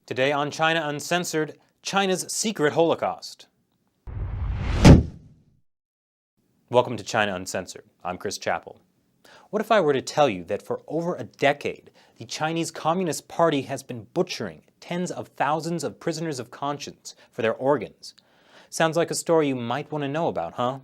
Today on China Uncensored, China's secret Holocaust. Welcome to China Uncensored. I'm Chris Chappell. What if I were to tell you that for over a decade, the Chinese Communist Party has been butchering tens of thousands of prisoners of conscience for their organs? Sounds like a story you might want to know about, huh?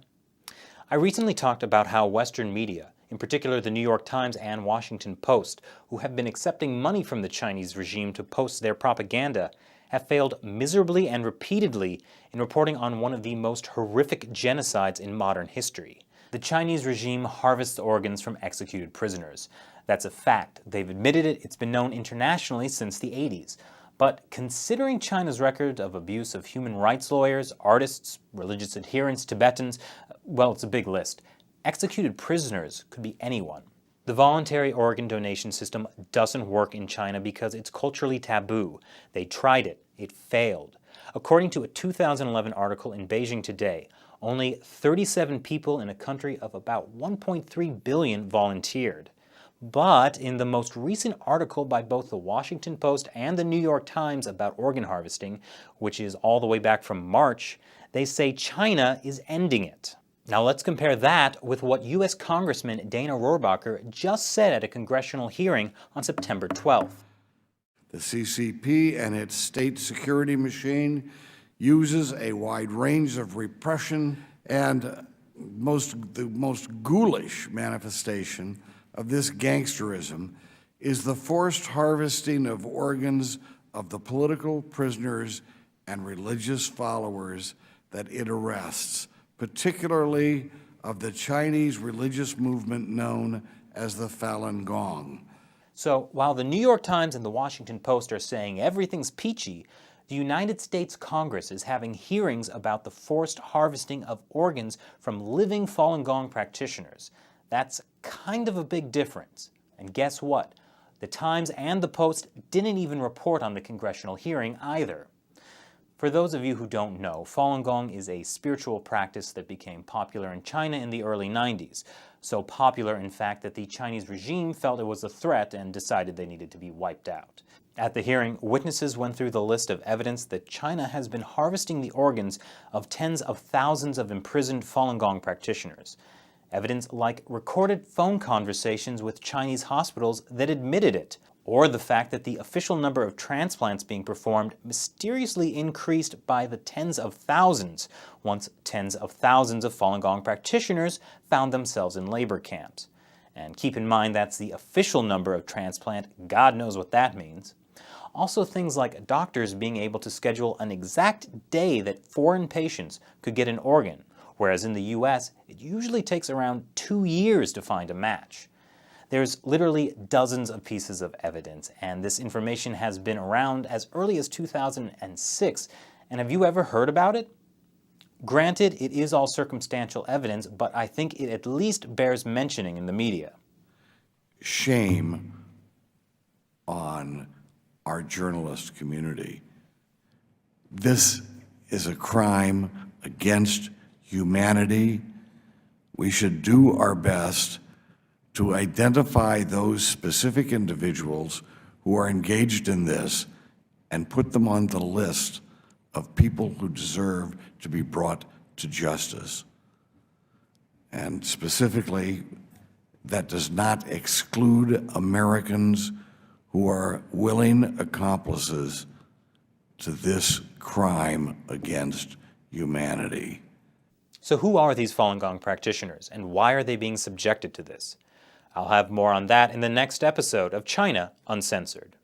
I recently talked about how Western media, in particular the New York Times and Washington Post, who have been accepting money from the Chinese regime to post their propaganda, have failed miserably and repeatedly in reporting on one of the most horrific genocides in modern history. The Chinese regime harvests organs from executed prisoners. That's a fact. They've admitted it. It's been known internationally since the 80s. But considering China's record of abuse of human rights lawyers, artists, religious adherents, Tibetans, well, it's a big list. Executed prisoners could be anyone. The voluntary organ donation system doesn't work in China because it's culturally taboo. They tried it. It failed. According to a 2011 article in Beijing Today, only 37 people in a country of about 1.3 billion volunteered. But in the most recent article by both the Washington Post and the New York Times about organ harvesting, which is all the way back from March, they say China is ending it. Now let's compare that with what U.S. Congressman Dana Rohrabacher just said at a congressional hearing on September 12th. The CCP and its state security machine uses a wide range of repression, and the most ghoulish manifestation of this gangsterism is the forced harvesting of organs of the political prisoners and religious followers that it arrests, particularly of the Chinese religious movement known as the Falun Gong. So while the New York Times and the Washington Post are saying everything's peachy, the United States Congress is having hearings about the forced harvesting of organs from living Falun Gong practitioners. That's kind of a big difference. And guess what? The Times and the Post didn't even report on the congressional hearing either. For those of you who don't know, Falun Gong is a spiritual practice that became popular in China in the early 90s. So popular, in fact, that the Chinese regime felt it was a threat and decided they needed to be wiped out. At the hearing, witnesses went through the list of evidence that China has been harvesting the organs of tens of thousands of imprisoned Falun Gong practitioners. Evidence like recorded phone conversations with Chinese hospitals that admitted it, or the fact that the official number of transplants being performed mysteriously increased by the tens of thousands once tens of thousands of Falun Gong practitioners found themselves in labor camps. And keep in mind that's the official number of transplant, God knows what that means. Also things like doctors being able to schedule an exact day that foreign patients could get an organ, whereas in the US, it usually takes around 2 years to find a match. There's literally dozens of pieces of evidence, and this information has been around as early as 2006. And have you ever heard about it? Granted, it is all circumstantial evidence, but I think it at least bears mentioning in the media. Shame on our journalist community. This is a crime against humanity. We should do our best to identify those specific individuals who are engaged in this and put them on the list of people who deserve to be brought to justice. And specifically, that does not exclude Americans who are willing accomplices to this crime against humanity. So who are these Falun Gong practitioners, and why are they being subjected to this? I'll have more on that in the next episode of China Uncensored.